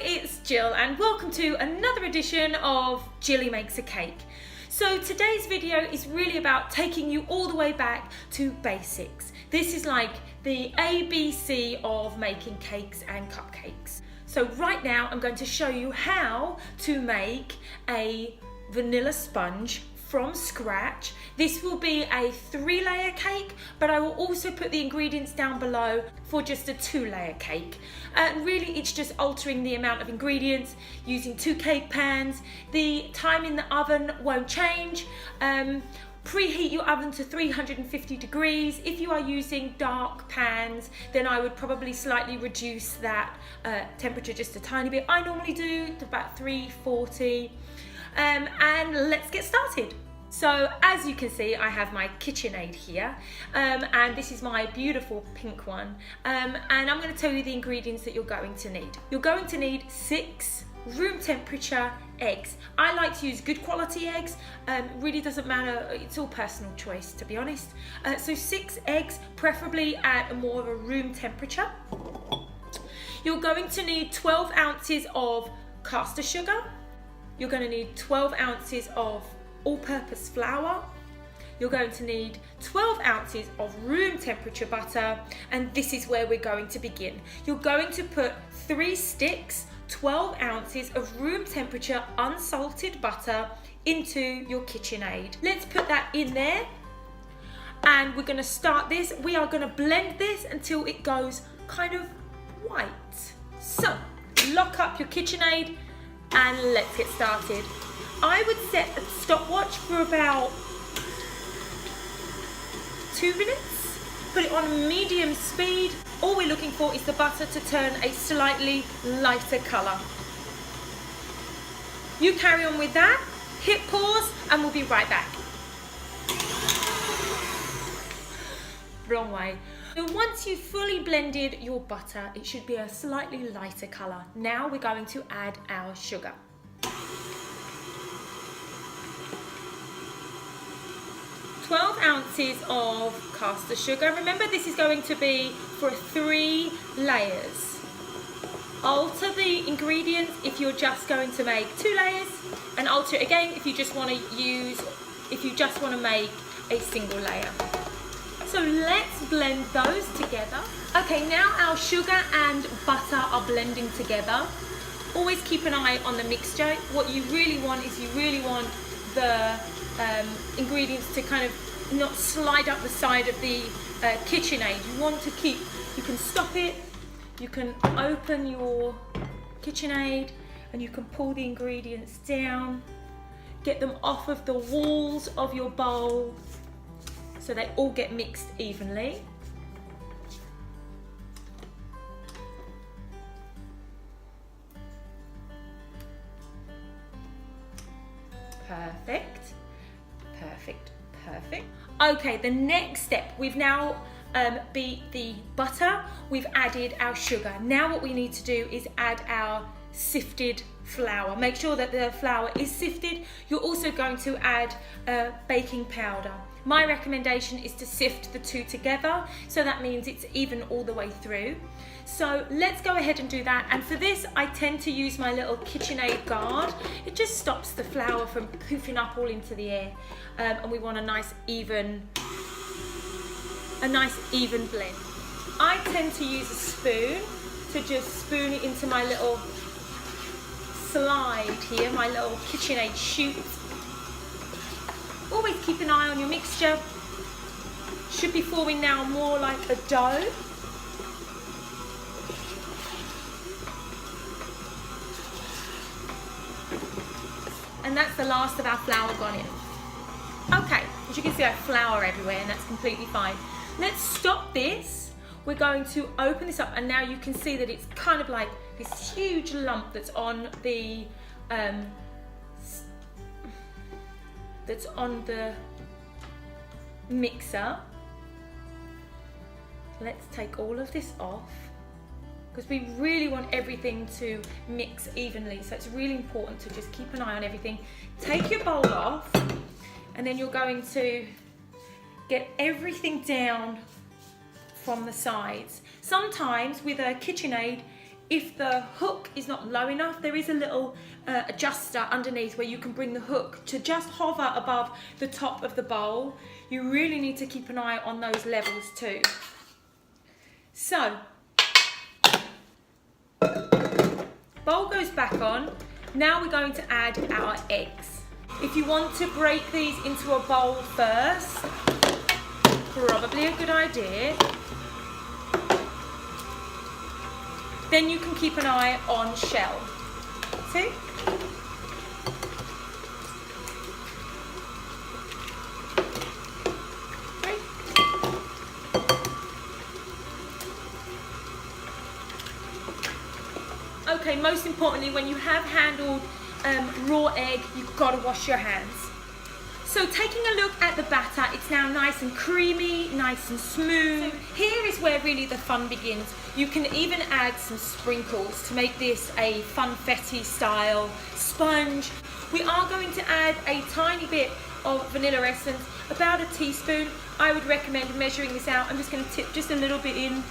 it's Jill and welcome to another edition of Jilly Makes a Cake. So today's video is really about taking you all the way back to basics. This is like the ABC of making cakes and cupcakes. So right now I'm going to show you how to make a vanilla sponge from scratch. This will be a 3-layer cake, but I will also put the ingredients down below for just a 2-layer cake. Really, it's just altering the amount of ingredients using 2 cake pans. The time in the oven won't change. Preheat your oven to 350 degrees. If you are using dark pans, then I would probably slightly reduce that temperature just a tiny bit. I normally do about 340. And let's get started. So as you can see, I have my KitchenAid here, and this is my beautiful pink one, and I'm going to tell you the ingredients that you're going to need. You're going to need 6 room temperature eggs. I like to use good quality eggs. Really doesn't matter, it's all personal choice, to be honest. So 6 eggs, preferably at more of a room temperature. You're going to need 12 ounces of caster sugar. You're going to need 12 ounces of all-purpose flour. You're going to need 12 ounces of room temperature butter, and this is where we're going to begin. You're going to put 3 sticks, 12 ounces of room temperature unsalted butter into your KitchenAid. Let's put that in there, and we're going to start this. We are going to blend this until it goes kind of white. So lock up your KitchenAid and let's get started. I would set a stopwatch for about 2 minutes. Put it on medium speed. All we're looking for is the butter to turn a slightly lighter colour. You carry on with that, hit pause, and we'll be right back. Wrong way. So once you've fully blended your butter, it should be a slightly lighter colour. Now we're going to add our sugar. 12 ounces of caster sugar. Remember, this is going to be for 3 layers. Alter the ingredients if you're just going to make 2 layers, and alter it again if you just want to make a single layer. So let's blend those together. Okay, now our sugar and butter are blending together. Always keep an eye on the mixture. What you really want is the ingredients to kind of not slide up the side of the KitchenAid. You can stop it, you can open your KitchenAid, and you can pull the ingredients down, get them off of the walls of your bowl so they all get mixed evenly. Perfect. Perfect, perfect. Okay, the next step, we've now beat the butter, we've added our sugar. Now what we need to do is add our sifted flour. Make sure that the flour is sifted. You're also going to add baking powder. My recommendation is to sift the 2 together, so that means it's even all the way through. So let's go ahead and do that, and for this I tend to use my little KitchenAid guard. It just stops the flour from poofing up all into the air, and we want a nice even blend. I tend to use a spoon to just spoon it into my little slide here, my little KitchenAid chute. Always keep an eye on your mixture. Should be forming now more like a dough. And that's the last of our flour gone in. Okay, as you can see I have flour everywhere, and that's completely fine. Let's stop this. We're going to open this up, and now you can see that it's kind of like this huge lump that's on the mixer. Let's take all of this off, because we really want everything to mix evenly, so it's really important to just keep an eye on everything. Take your bowl off, and then you're going to get everything down from the sides. Sometimes with a KitchenAid if the hook is not low enough, there is a little adjuster underneath where you can bring the hook to just hover above the top of the bowl. You really need to keep an eye on those levels too. So, bowl goes back on. Now we're going to add our eggs. If you want to break these into a bowl first, probably a good idea. Then you can keep an eye on shell. See? Great. Okay, most importantly, when you have handled raw egg, you've got to wash your hands. So taking a look at the batter, it's now nice and creamy, nice and smooth. Here is where really the fun begins. You can even add some sprinkles to make this a funfetti style sponge. We are going to add a tiny bit of vanilla essence, about a teaspoon. I would recommend measuring this out. I'm just going to tip just a little bit in,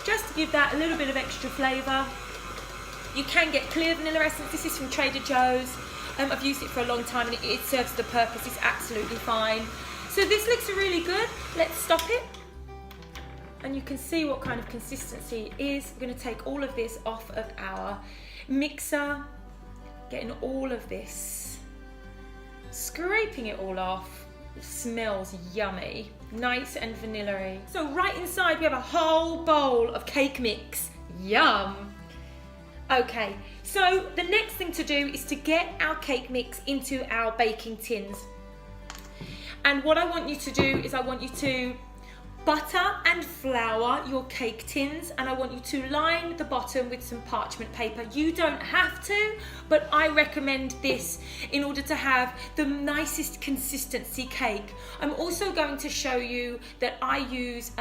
just to give that a little bit of extra flavour. You can get clear vanilla essence. This is from Trader Joe's. I've used it for a long time and it serves the purpose. It's absolutely fine. So this looks really good. Let's stop it. And you can see what kind of consistency it is. We're going to take all of this off of our mixer, getting all of this, scraping it all off. It smells yummy, nice and vanilla-y. So right inside we have a whole bowl of cake mix. Yum! Okay, so the next thing to do is to get our cake mix into our baking tins. And what I want you to do is I want you to butter and flour your cake tins, and I want you to line the bottom with some parchment paper. You don't have to, but I recommend this in order to have the nicest consistency cake. I'm also going to show you that I use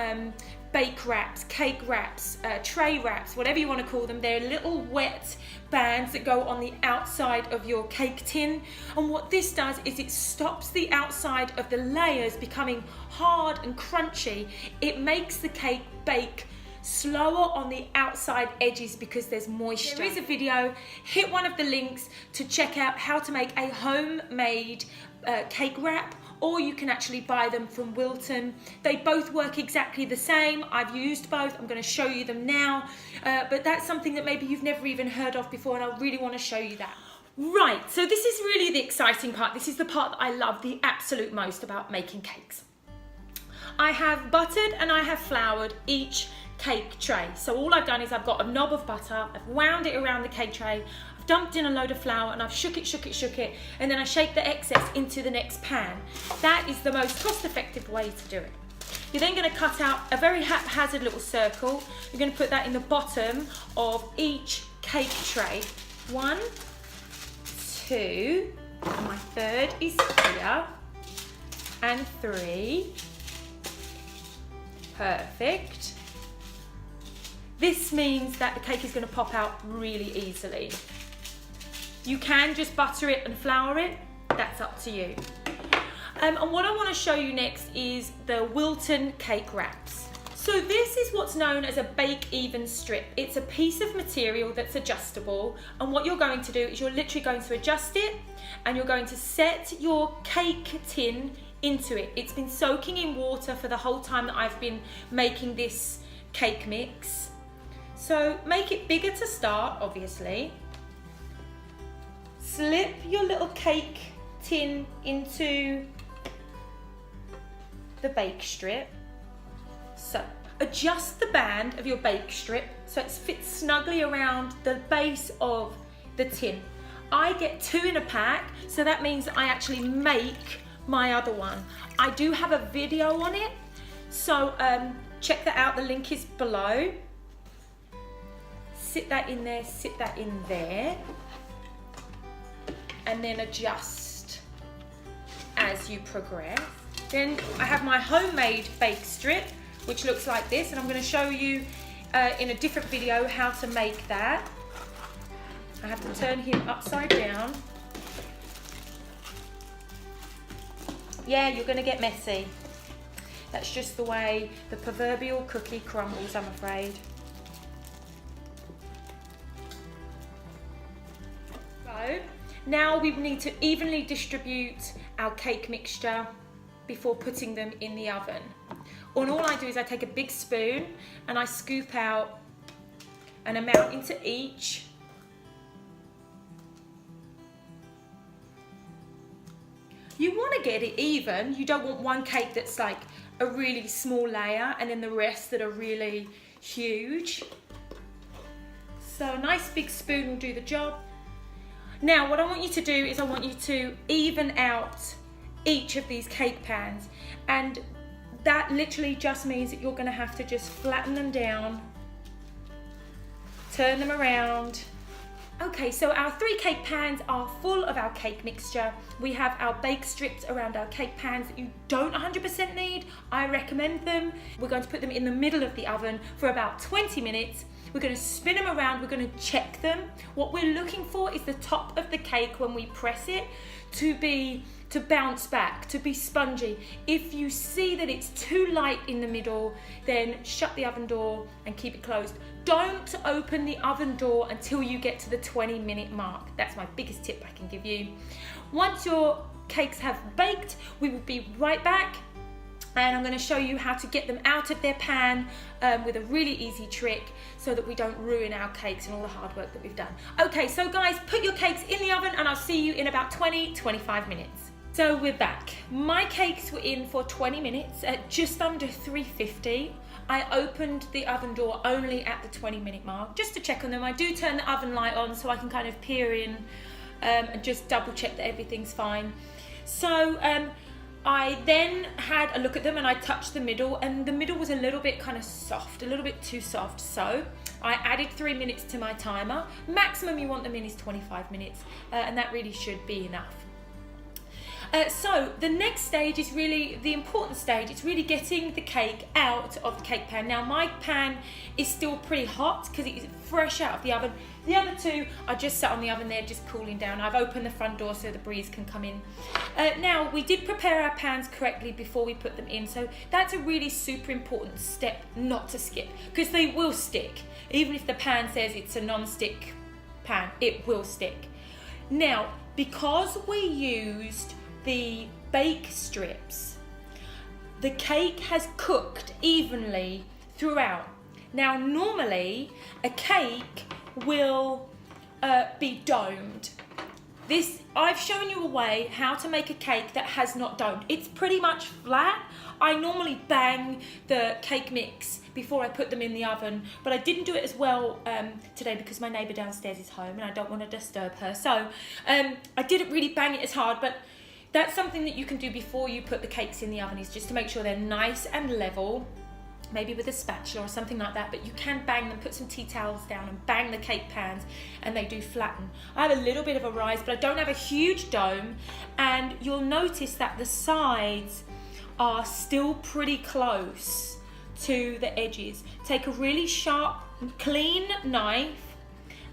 bake wraps, cake wraps, tray wraps, whatever you want to call them. They're little wet bands that go on the outside of your cake tin, and what this does is it stops the outside of the layers becoming hard and crunchy. It makes the cake bake slower on the outside edges because there's moisture. There is a video, hit one of the links to check out how to make a homemade cake wrap, or you can actually buy them from Wilton. They both work exactly the same. I've used both. I'm going to show you them now, but that's something that maybe you've never even heard of before, and I really want to show you that. Right, so this is really the exciting part. This is the part that I love the absolute most about making cakes. I have buttered and I have floured each cake tray. So all I've done is I've got a knob of butter, I've wound it around the cake tray, I've dumped in a load of flour, and I've shook it, and then I shake the excess into the next pan. That is the most cost-effective way to do it. You're then going to cut out a very haphazard little circle. You're going to put that in the bottom of each cake tray. 1, 2, and my third is here, and 3. Perfect. This means that the cake is going to pop out really easily. You can just butter it and flour it, that's up to you. And what I want to show you next is the Wilton cake wraps. So this is what's known as a bake even strip. It's a piece of material that's adjustable, and what you're going to do is you're literally going to adjust it, and you're going to set your cake tin into it. It's been soaking in water for the whole time that I've been making this cake mix. So make it bigger to start, obviously. Slip your little cake tin into the bake strip. So adjust the band of your bake strip so it fits snugly around the base of the tin. I get 2 in a pack, so that means I actually make my other one. I do have a video on it, so check that out, the link is below. Sit that in there, sit that in there, and then adjust as you progress. Then I have my homemade bake strip, which looks like this, and I'm going to show you in a different video how to make that. I have to turn him upside down. Yeah, you're going to get messy. That's just the way the proverbial cookie crumbles, I'm afraid. So now we need to evenly distribute our cake mixture before putting them in the oven. And all I do is I take a big spoon and I scoop out an amount into each. You want to get it even. You don't want one cake that's like a really small layer and then the rest that are really huge. So a nice big spoon will do the job. Now what I want you to do is I want you to even out each of these cake pans, and that literally just means that you're going to have to just flatten them down, turn them around. Okay, so our 3 cake pans are full of our cake mixture. We have our bake strips around our cake pans that you don't 100% need. I recommend them. We're going to put them in the middle of the oven for about 20 minutes. We're going to spin them around, we're going to check them. What we're looking for is the top of the cake when we press it to bounce back, to be spongy. If you see that it's too light in the middle, then shut the oven door and keep it closed. Don't open the oven door until you get to the 20-minute mark. That's my biggest tip I can give you. Once your cakes have baked, we will be right back, and I'm going to show you how to get them out of their pan with a really easy trick so that we don't ruin our cakes and all the hard work that we've done. Okay, so guys, put your cakes in the oven and I'll see you in about 20-25 minutes. So we're back. My cakes were in for 20 minutes at just under 350. I opened the oven door only at the 20-minute mark just to check on them. I do turn the oven light on so I can kind of peer in and just double check that everything's fine. So I then had a look at them and I touched the middle, and the middle was a little bit kind of soft, a little bit too soft. So I added 3 minutes to my timer. Maximum you want them in is 25 minutes, and that really should be enough. So the next stage is really the important stage. It's really getting the cake out of the cake pan. Now my pan is still pretty hot because it is fresh out of the oven. The other 2 are just sat on the oven, they're just cooling down. I've opened the front door so the breeze can come in. Now we did prepare our pans correctly before we put them in, so that's a really super important step not to skip, because they will stick. Even if the pan says it's a non-stick pan, it will stick. Now, because we used the bake strips, the cake has cooked evenly throughout. Now normally a cake will be domed. I've shown you a way how to make a cake that has not domed. It's pretty much flat. I normally bang the cake mix before I put them in the oven, but I didn't do it as well today because my neighbour downstairs is home and I don't want to disturb her. So I didn't really bang it as hard, but that's something that you can do before you put the cakes in the oven, is just to make sure they're nice and level, maybe with a spatula or something like that, but you can bang them, put some tea towels down and bang the cake pans and they do flatten. I have a little bit of a rise, but I don't have a huge dome, and you'll notice that the sides are still pretty close to the edges. Take a really sharp, clean knife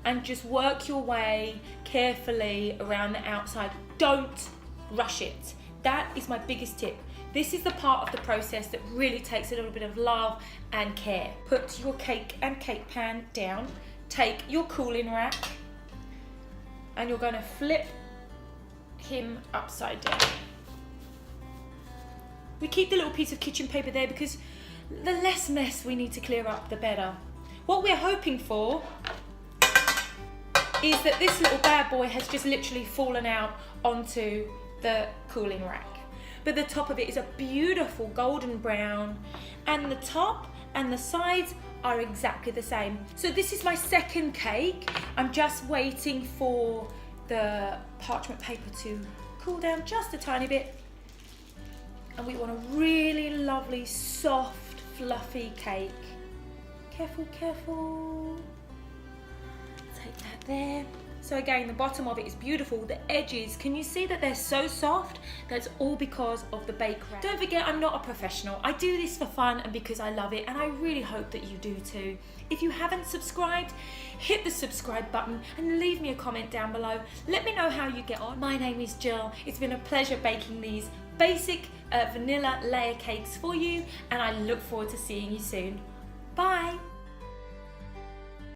and just work your way carefully around the outside. Don't rush it. That is my biggest tip. This is the part of the process that really takes a little bit of love and care. Put your cake and cake pan down, take your cooling rack, and you're going to flip him upside down. We keep the little piece of kitchen paper there because the less mess we need to clear up, the better. What we're hoping for is that this little bad boy has just literally fallen out onto the cooling rack. But the top of it is a beautiful golden brown, and the top and the sides are exactly the same. So this is my second cake. I'm just waiting for the parchment paper to cool down just a tiny bit. And we want a really lovely, soft, fluffy cake. Careful, careful. Take that there. So again, the bottom of it is beautiful. The edges, can you see that they're so soft? That's all because of the bake rack. Don't forget, I'm not a professional. I do this for fun and because I love it, and I really hope that you do too. If you haven't subscribed, hit the subscribe button and leave me a comment down below. Let me know how you get on. My name is Jill. It's been a pleasure baking these basic vanilla layer cakes for you, and I look forward to seeing you soon. Bye.